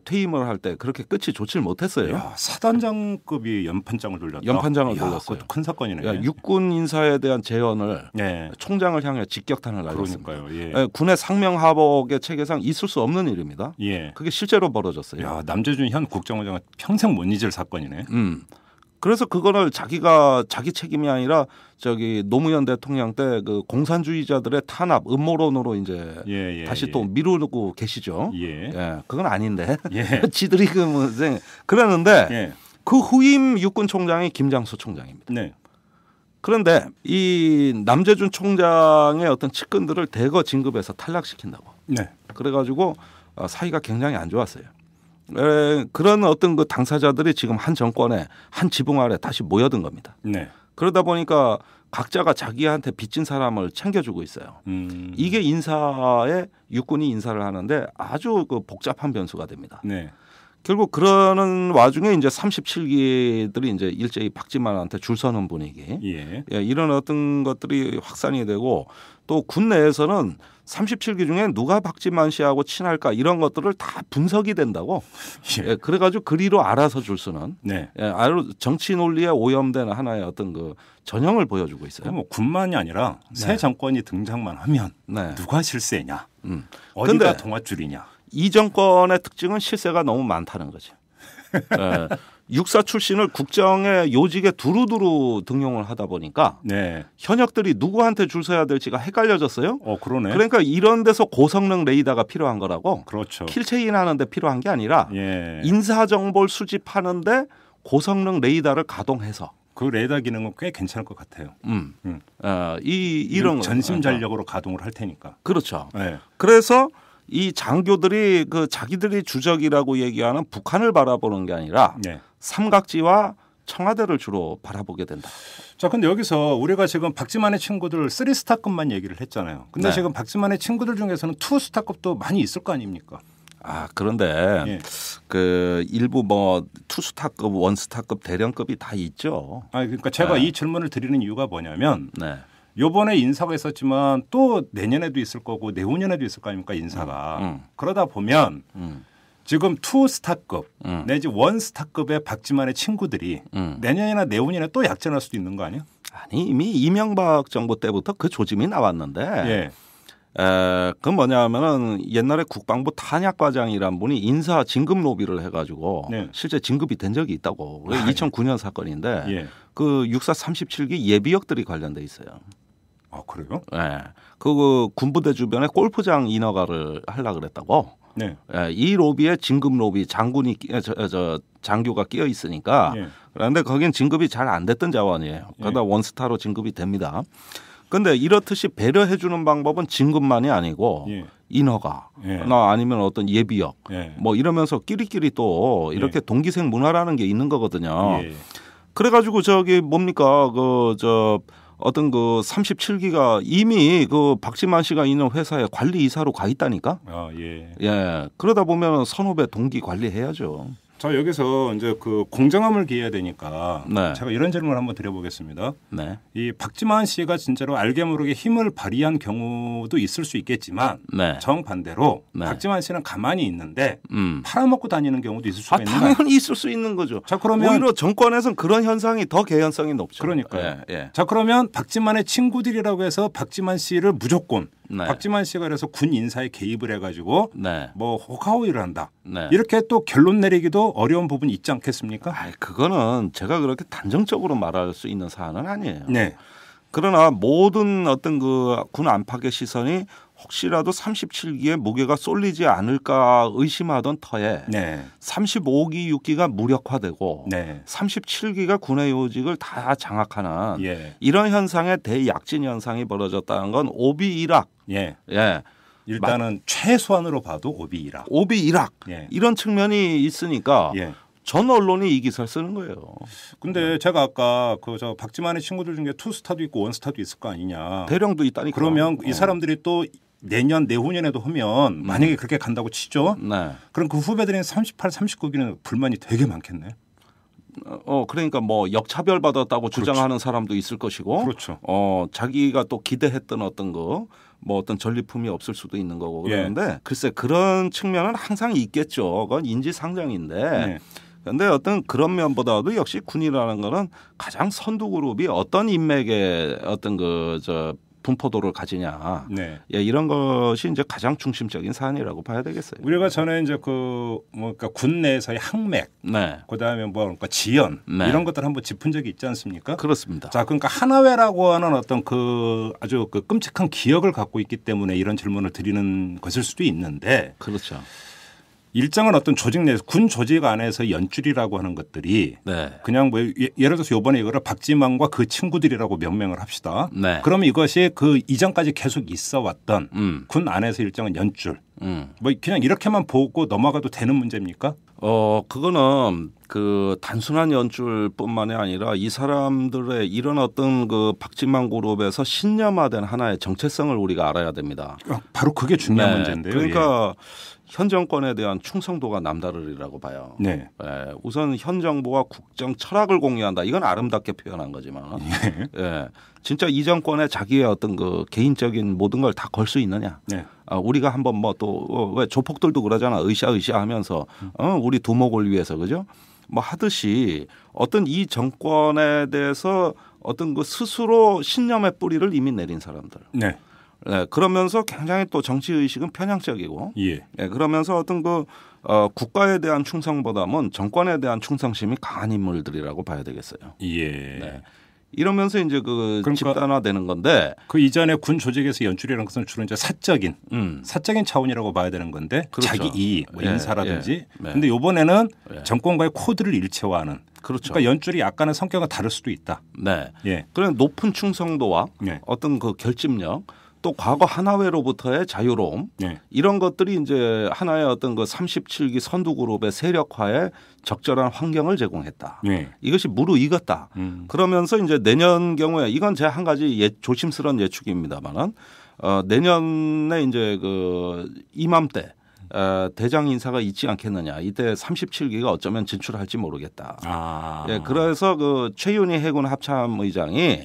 Speaker 2: 퇴임을 할 때 그렇게 끝이 좋질 못했어요.
Speaker 1: 야, 사단장급이 연판장을 돌렸다.
Speaker 2: 연판장을 돌렸어요.
Speaker 1: 그것도 큰 사건이네.
Speaker 2: 야, 육군 인사에 대한 재현을 네. 총장을 향해 직격탄을 날렸습니다. 예. 군의 상명하복의 체계상 있을 수 없는 일입니다. 예. 그게 실제로 벌어졌어요.
Speaker 1: 야, 남재준 현 국정원장은 평생 못 잊을 사건이네.
Speaker 2: 그래서 그거를 자기가 자기 책임이 아니라 저기 노무현 대통령 때 그 공산주의자들의 탄압 음모론으로 이제 다시 또 미루고 계시죠. 예, 그건 아닌데 지들이 그 무슨 그러는데 그 후임 육군 총장이 김장수 총장입니다. 네. 그런데 이 남재준 총장의 어떤 측근들을 대거 진급해서 탈락시킨다고. 네. 그래가지고 사이가 굉장히 안 좋았어요. 그런 어떤 그 당사자들이 지금 한 정권의 한 지붕 아래 다시 모여든 겁니다. 네. 그러다 보니까 각자가 자기한테 빚진 사람을 챙겨주고 있어요. 이게 인사에 육군이 인사를 하는데 아주 그 복잡한 변수가 됩니다. 네. 결국 그러는 와중에 이제 37기들이 이제 일제히 박지만한테 줄 서는 분위기. 예, 이런 어떤 것들이 확산이 되고 또 군 내에서는 37기 중에 누가 박지만 씨하고 친할까 이런 것들을 다 분석이 된다고. 예, 그래가지고 그리로 알아서 줄 서는. 네. 예, 정치 논리에 오염된 하나의 어떤 그 전형을 보여주고 있어요.
Speaker 1: 뭐 군만이 아니라 새 정권이 등장만 하면 누가 실세냐, 어디가 동아줄이냐.
Speaker 2: 이 정권의 특징은 실세가 너무 많다는 거죠. 예, 육사 출신을 국정의 요직에 두루두루 등용을 하다 보니까 현역들이 누구한테 줄 서야 될지가 헷갈려졌어요.
Speaker 1: 그러네.
Speaker 2: 그러니까 이런 데서 고성능 레이더가 필요한 거라고.
Speaker 1: 그렇죠.
Speaker 2: 킬체인 하는데 필요한 게 아니라 인사 정보를 수집하는데 고성능 레이더를 가동해서.
Speaker 1: 그 레이더 기능은 꽤 괜찮을 것 같아요.
Speaker 2: 이런
Speaker 1: 전심 전력으로 가동을 할 테니까.
Speaker 2: 그렇죠. 네. 그래서 이 장교들이 그 자기들이 주적이라고 얘기하는 북한을 바라보는 게 아니라 삼각지와 청와대를 주로 바라보게 된다.
Speaker 1: 자, 근데 여기서 우리가 지금 박지만의 친구들 3스타급만 얘기를 했잖아요. 근데 지금 박지만의 친구들 중에서는 2스타급도 많이 있을 거 아닙니까?
Speaker 2: 그런데 그 일부 뭐 2스타급, 1스타급, 대령급이 다 있죠.
Speaker 1: 그러니까 제가 이 질문을 드리는 이유가 뭐냐면 요번에 인사가 있었지만 또 내년에도 있을 거고 내후년에도 있을 거 아닙니까 인사가. 그러다 보면 지금 2스타급 내지 1스타급의 박지만의 친구들이 내년이나 내후년에 또 약진할 수도 있는 거 아니에요?
Speaker 2: 아니 이미 이명박 정부 때부터 그 조짐이 나왔는데 그 뭐냐면은 옛날에 국방부 탄약과장이란 분이 인사 진급 로비를 해가지고 실제 진급이 된 적이 있다고. 2009년 사건인데 그 육사 37기 예비역들이 관련돼 있어요.
Speaker 1: 그래요?
Speaker 2: 네. 그 군부대 주변에 골프장 인허가를 하려고 그랬다고. 네. 예, 이 로비에 진급 로비 장군이 장교가 끼어 있으니까 예. 그런데 거긴 진급이 잘 안 됐던 자원이에요. 그러다 예. 원스타로 진급이 됩니다. 그런데 이렇듯이 배려해 주는 방법은 진급만이 아니고 예. 인허가 예. 아니면 어떤 예비역 예. 뭐 이러면서 끼리끼리 또 이렇게 예. 동기생 문화라는 게 있는 거거든요. 예. 그래가지고 저기 뭡니까 어떤 그 37기가 이미 그 박지만 씨가 있는 회사에 관리 이사로 가 있다니까.
Speaker 1: 아, 예.
Speaker 2: 예. 그러다 보면 선후배 동기 관리해야죠.
Speaker 1: 자, 여기서 이제 그 공정함을 기해야 되니까 네. 제가 이런 질문을 한번 드려보겠습니다. 네. 이 박지만 씨가 진짜로 알게 모르게 힘을 발휘한 경우도 있을 수 있겠지만 네. 정반대로 네. 박지만 씨는 가만히 있는데 팔아먹고 다니는 경우도 있을 수가 있는 거예요.
Speaker 2: 당연히 있을 수 있는 거죠.
Speaker 1: 자, 그러면
Speaker 2: 오히려 정권에서는 그런 현상이 더 개연성이 높죠.
Speaker 1: 그러니까요. 예, 예. 자, 그러면 박지만의 친구들이라고 해서 박지만 씨를 무조건 네. 박지만 씨가 그래서 군 인사에 개입을 해가지고 네. 뭐 호카호일을 한다. 네. 이렇게 또 결론 내리기도 어려운 부분이 있지 않겠습니까?
Speaker 2: 그거는 제가 그렇게 단정적으로 말할 수 있는 사안은 아니에요. 네. 그러나 모든 어떤 그 군 안팎의 시선이 혹시라도 37기의 무게가 쏠리지 않을까 의심하던 터에 네. 35기 6기가 무력화되고 네. 37기가 군의 요직을 다 장악하는 예. 이런 현상의 대약진 현상이 벌어졌다는 건 오비일학. 예. 예.
Speaker 1: 일단은 최소한으로 봐도 오비일학.
Speaker 2: 오비일학. 예. 이런 측면이 있으니까 예. 전 언론이 이 기사를 쓰는 거예요.
Speaker 1: 근데 제가 아까 저 박지만의 친구들 중에 투스타도 있고 원스타도 있을 거 아니냐.
Speaker 2: 대령도 있다니까.
Speaker 1: 그러면 이 사람들이 또 내년 내후년에도 하면 만약에 그렇게 간다고 치죠. 네. 그럼 그 후배들인 38, 39기는 불만이 되게 많겠네.
Speaker 2: 그러니까 뭐 역차별 받았다고 그렇죠. 주장하는 사람도 있을 것이고,
Speaker 1: 그렇죠.
Speaker 2: 자기가 또 기대했던 어떤 거, 뭐 어떤 전리품이 없을 수도 있는 거고 그러는데 예. 글쎄 그런 측면은 항상 있겠죠. 그건 인지상정인데. 그런데 어떤 그런 면보다도 역시 군이라는 거는 가장 선두 그룹이 어떤 인맥의 어떤 분포도를 가지냐. 네. 예, 이런 것이 이제 가장 중심적인 사안이라고 봐야 되겠어요.
Speaker 1: 우리가 전에 이제 그러니까 군 내에서의 항맥, 네. 그다음에 그러니까 지연 네. 이런 것들 한번 짚은 적이 있지 않습니까?
Speaker 2: 그렇습니다.
Speaker 1: 자, 그러니까 하나회라고 하는 어떤 아주 끔찍한 기억을 갖고 있기 때문에 이런 질문을 드리는 것일 수도 있는데,
Speaker 2: 그렇죠.
Speaker 1: 일정한 어떤 조직 내에서 군 조직 안에서 연줄이라고 하는 것들이 네. 그냥 뭐 예를 들어서 이번에 이거를 박지만과 그 친구들이라고 명명을 합시다. 네. 그러면 이것이 그 이전까지 계속 있어 왔던 군 안에서 일정한 연줄. 뭐 그냥 이렇게만 보고 넘어가도 되는 문제입니까?
Speaker 2: 그거는 그 단순한 연줄뿐만이 아니라 이 사람들의 이런 어떤 그 박지만 그룹에서 신념화된 하나의 정체성을 우리가 알아야 됩니다.
Speaker 1: 바로 그게 중요한
Speaker 2: 네.
Speaker 1: 문제인데요.
Speaker 2: 그러니까 현 정권에 대한 충성도가 남다르리라고 봐요. 네. 우선 현 정부와 국정 철학을 공유한다. 이건 아름답게 표현한 거지만, 예. 진짜 이 정권에 자기의 어떤 그 개인적인 모든 걸 다 걸 수 있느냐. 네. 우리가 한번 뭐 또 왜 조폭들도 그러잖아. 으쌰으쌰 하면서 우리 두목을 위해서 그죠? 뭐 하듯이 어떤 이 정권에 대해서 어떤 그 스스로 신념의 뿌리를 이미 내린 사람들. 네. 네, 그러면서 굉장히 또 정치 의식은 편향적이고, 예. 네, 그러면서 어떤 국가에 대한 충성보다는 정권에 대한 충성심이 강한 인물들이라고 봐야 되겠어요.
Speaker 1: 예.
Speaker 2: 네. 이러면서 이제 그러니까 집단화되는 건데,
Speaker 1: 그 이전에 군 조직에서 연출이라는 것은 주로 이제 사적인 차원이라고 봐야 되는 건데, 그렇죠. 자기 이익, 뭐 인사라든지. 예. 네. 근데 이번에는 정권과의 코드를 일체화하는. 그렇죠. 그러니까 연줄이 약간은 성격은 다를 수도 있다.
Speaker 2: 네. 예. 그런 높은 충성도와 어떤 그 결집력. 또 과거 하나회로부터의 자유로움 이런 것들이 이제 하나의 어떤 그 37기 선두그룹의 세력화에 적절한 환경을 제공했다. 이것이 무르익었다. 그러면서 이제 내년 경우에 이건 제 한 가지 조심스러운 예측입니다만은 내년에 이제 그 이맘때 대장 인사가 있지 않겠느냐. 이때 37기가 어쩌면 진출할지 모르겠다. 예, 그래서 그 최윤희 해군 합참의장이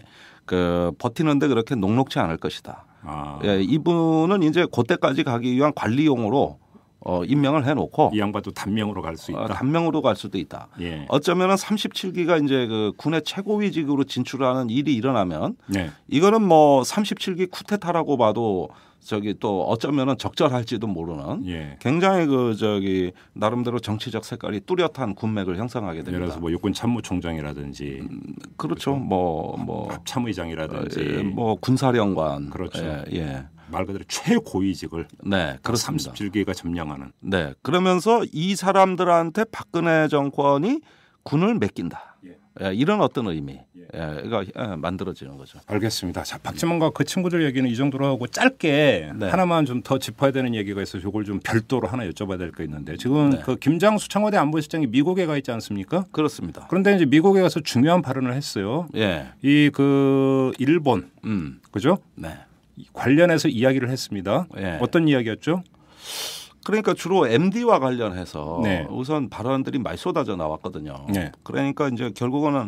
Speaker 2: 버티는데 그렇게 녹록지 않을 것이다. 예, 이분은 이제 그때까지 가기 위한 관리용으로 임명을 해놓고
Speaker 1: 이 양반도 단명으로 갈 수 있다.
Speaker 2: 단명으로 갈 수도 있다. 예. 어쩌면은 37기가 이제 그 군의 최고위직으로 진출하는 일이 일어나면 이거는 뭐 37기 쿠데타라고 봐도 또 어쩌면은 적절할지도 모르는 굉장히 나름대로 정치적 색깔이 뚜렷한 군맥을 형성하게 됩니다.
Speaker 1: 예를 들어서 뭐 육군 참모총장이라든지
Speaker 2: 그렇죠. 뭐
Speaker 1: 참의장이라든지
Speaker 2: 뭐 군사령관
Speaker 1: 그렇죠.
Speaker 2: 예.
Speaker 1: 말 그대로 최고위직을
Speaker 2: 네, 그렇습니다.
Speaker 1: 37기가 점령하는.
Speaker 2: 네, 그러면서 이 사람들한테 박근혜 정권이 군을 맡긴다. 예, 이런 어떤 의미, 가 만들어지는 거죠.
Speaker 1: 알겠습니다. 자, 박지만과 그 친구들 얘기는 이 정도로 하고 짧게 하나만 좀 더 짚어야 되는 얘기가 있어서 이걸 좀 별도로 하나 여쭤봐야 될 거 있는데 지금 그 김장수 청와대 안보실장이 미국에 가 있지 않습니까?
Speaker 2: 그렇습니다.
Speaker 1: 그런데 이제 미국에 가서 중요한 발언을 했어요. 이 그 일본, 그죠?
Speaker 2: 네.
Speaker 1: 관련해서 이야기를 했습니다. 어떤 이야기였죠?
Speaker 2: 그러니까 주로 MD와 관련해서 우선 발언들이 많이 쏟아져 나왔거든요. 그러니까 이제 결국은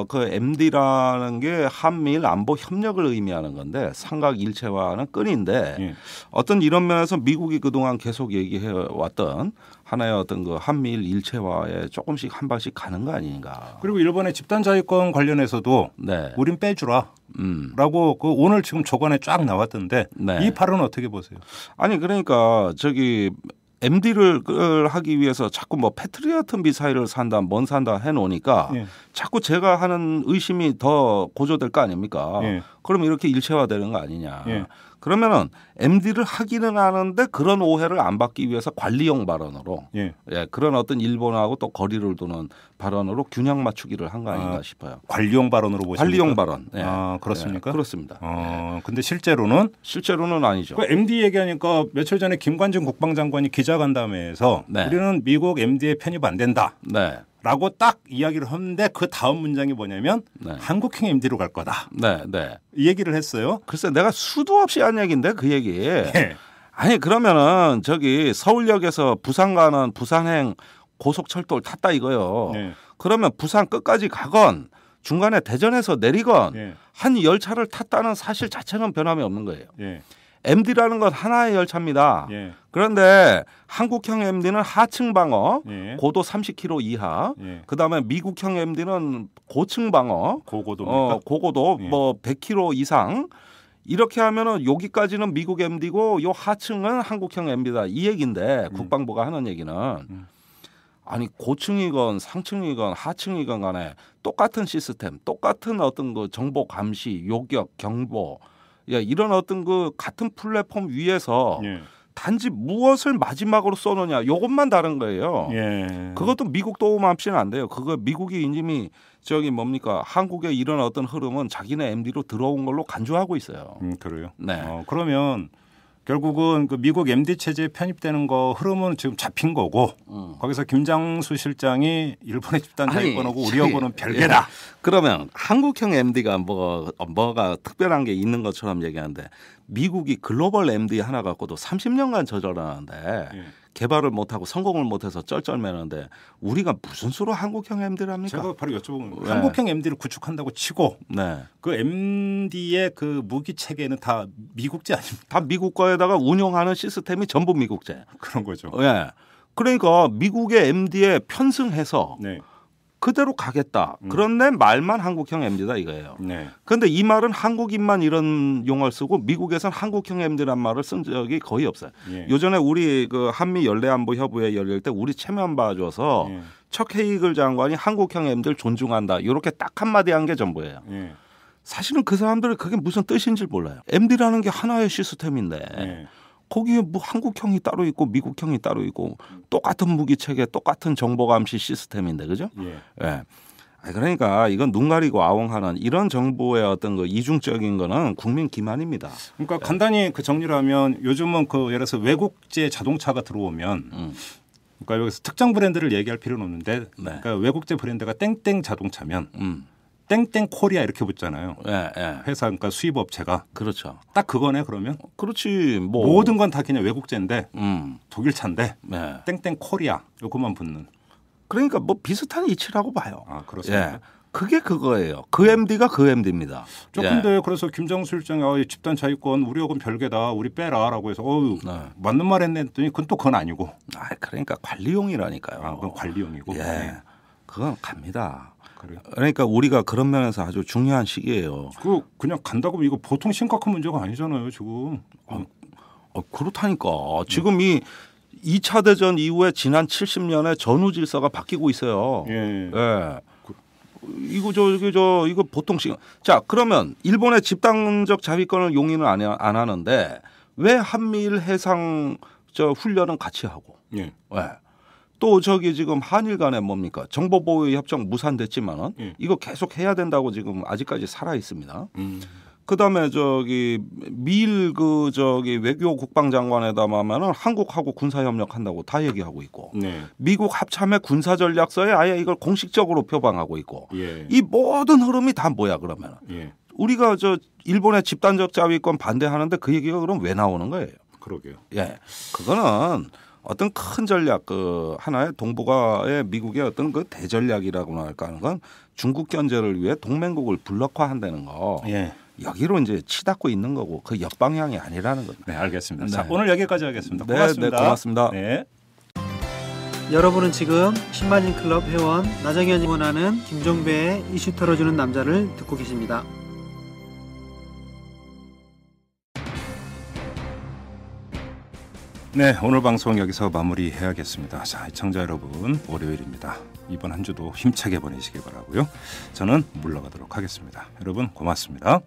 Speaker 2: 그 MD라는 게 한미일 안보 협력을 의미하는 건데 삼각 일체화는 끈인데 어떤 이런 면에서 미국이 그동안 계속 얘기해 왔던 하나의 어떤 그 한미일 일체화에 조금씩 한 발씩 가는 거 아닌가.
Speaker 1: 그리고 일본의 집단 자위권 관련해서도 우린 빼주라. 라고 그 오늘 지금 조간에 쫙 나왔던데 이 발언은 어떻게 보세요?
Speaker 2: 아니 그러니까 저기 MD를 하기 위해서 자꾸 뭐 패트리어트 미사일을 산다, 뭔 산다 해놓으니까 자꾸 제가 하는 의심이 더 고조될 거 아닙니까? 그럼 이렇게 일체화되는 거 아니냐? 그러면은 MD를 하기는 하는데 그런 오해를 안 받기 위해서 관리용 발언으로 그런 어떤 일본하고 또 거리를 두는 발언으로 균형 맞추기를 한 거 아닌가 싶어요.
Speaker 1: 관리용 발언으로 보십니까?
Speaker 2: 관리용 발언.
Speaker 1: 그렇습니까?
Speaker 2: 그렇습니다.
Speaker 1: 근데 실제로는
Speaker 2: 아니죠.
Speaker 1: 그 MD 얘기하니까 며칠 전에 김관진 국방장관이 기자간담회에서 우리는 미국 MD에 편입 안 된다. 라고 딱 이야기를 했는데 그 다음 문장이 뭐냐면 한국형 MD로 갈 거다. 이 얘기를 했어요.
Speaker 2: 글쎄 내가 수도 없이 한 얘기인데 그 얘기. 아니 그러면은 저기 서울역에서 부산 가는 부산행 고속철도를 탔다 이거요. 그러면 부산 끝까지 가건 중간에 대전에서 내리건 한 열차를 탔다는 사실 자체는 변함이 없는 거예요. MD라는 건 하나의 열차입니다. 그런데 한국형 MD는 하층 방어, 고도 30km 이하. 그다음에 미국형 MD는 고층 방어, 고고도 뭐 100km 이상. 이렇게 하면은 여기까지는 미국 MD고 요 하층은 한국형 MD다 이 얘기인데 국방부가 하는 얘기는 아니 고층이건 상층이건 하층이건 간에 똑같은 시스템, 똑같은 어떤 그 정보 감시, 요격, 경보 이런 어떤 그 같은 플랫폼 위에서 단지 무엇을 마지막으로 쏘느냐 이것만 다른 거예요. 그것도 미국 도움 없이는 안 돼요. 그거 미국이 이미 저기 뭡니까 한국의 이런 어떤 흐름은 자기네 MD로 들어온 걸로 간주하고 있어요.
Speaker 1: 그래요. 그러면 결국은 그 미국 MD 체제에 편입되는 거 흐름은 지금 잡힌 거고 거기서 김장수 실장이 일본의 집단 자위권하고 우리하고는 별개다.
Speaker 2: 그러면 한국형 MD가 뭐가 특별한 게 있는 것처럼 얘기하는데 미국이 글로벌 MD 하나 갖고도 30년간 저절하는데 개발을 못하고 성공을 못해서 쩔쩔매는데 우리가 무슨 수로 한국형 MD를 합니까?
Speaker 1: 제가 바로 여쭤보면 한국형 MD를 구축한다고 치고 그 MD의 그 무기 체계는 다 미국제 아닙니까?
Speaker 2: 다 미국 거에다가 운용하는 시스템이 전부 미국제.
Speaker 1: 그런 거죠.
Speaker 2: 그러니까 미국의 MD에 편승해서 그대로 가겠다. 그런데 말만 한국형 MD다 이거예요. 그런데 이 말은 한국인만 이런 용어를 쓰고 미국에서는 한국형 MD란 말을 쓴 적이 거의 없어요. 요전에 우리 그 한미 연례안보협의회 열릴 때 우리 체면 봐줘서 척 헤이글 장관이 한국형 MD를 존중한다. 이렇게 딱 한마디 한 게 전부예요. 사실은 그 사람들은 그게 무슨 뜻인지 몰라요. MD라는 게 하나의 시스템인데 거기에 뭐 한국형이 따로 있고 미국형이 따로 있고 똑같은 무기 체계, 똑같은 정보 감시 시스템인데 그죠? 그러니까 이건 눈 가리고 아웅하는 이런 정보의 어떤 그 이중적인 거는 국민 기만입니다.
Speaker 1: 그러니까 간단히 그 정리를 하면 요즘은 그 예를 들어서 외국제 자동차가 들어오면 그러니까 여기서 특정 브랜드를 얘기할 필요는 없는데 그러니까 외국제 브랜드가 땡땡 자동차면 땡땡 코리아 이렇게 붙잖아요. 회사 그러니까 수입 업체가.
Speaker 2: 그렇죠.
Speaker 1: 딱 그거네 그러면.
Speaker 2: 그렇지.
Speaker 1: 모든 건 다 그냥 외국제인데 독일 차인데 땡땡 코리아 요것만 붙는.
Speaker 2: 그러니까 뭐 비슷한 이치라고 봐요.
Speaker 1: 그렇습니다.
Speaker 2: 그게 그거예요. 그 MD가 그 MD입니다.
Speaker 1: 조금데 그래서 김정수 실장이 집단 자위권 우리하고는 별개다. 우리 빼라라고 해서 맞는 말 했네 했더니 그건 아니고.
Speaker 2: 그러니까 관리용이라니까요.
Speaker 1: 그건 관리용이고.
Speaker 2: 그건 갑니다. 그러니까 우리가 그런 면에서 아주 중요한 시기예요.
Speaker 1: 그냥 간다고 이거 보통 심각한 문제가 아니잖아요, 지금.
Speaker 2: 그렇다니까. 지금 이 2차 대전 이후에 지난 70년의 전후 질서가 바뀌고 있어요. 이거 보통 시간. 자, 그러면 일본의 집단적 자위권을 용인을 안 하는데 왜 한미일 해상 훈련은 같이 하고? 예. 네. 또 지금 한일 간에 뭡니까? 정보보호 협정 무산됐지만은 이거 계속 해야 된다고 지금 아직까지 살아 있습니다. 그다음에 미일 외교 국방장관회담하면은 한국하고 군사협력 한다고 다 얘기하고 있고, 네. 미국 합참의 군사전략서에 아예 이걸 공식적으로 표방하고 있고, 예. 이 모든 흐름이 다 뭐야 그러면? 예. 우리가 일본의 집단적 자위권 반대하는데 그 얘기가 그럼 왜 나오는 거예요?
Speaker 1: 그러게요.
Speaker 2: 예, 그거는 어떤 큰 전략, 하나의 동북아의 미국의 어떤 대전략이라고나 할까 하는 건 중국 견제를 위해 동맹국을 블록화한다는 거. 예. 여기로 이제 치닫고 있는 거고 그 역방향이 아니라는 겁니다.
Speaker 1: 네, 알겠습니다. 네. 자, 오늘 여기까지 하겠습니다. 고맙습니다.
Speaker 2: 네, 고맙습니다.
Speaker 1: 네.
Speaker 3: 여러분은 지금 신마진 클럽 회원 나정현이 원하는 김종배의 이슈 털어주는 남자를 듣고 계십니다.
Speaker 1: 네, 오늘 방송 여기서 마무리해야겠습니다. 자, 시청자 여러분, 월요일입니다. 이번 한 주도 힘차게 보내시길 바라고요. 저는 물러가도록 하겠습니다. 여러분 고맙습니다.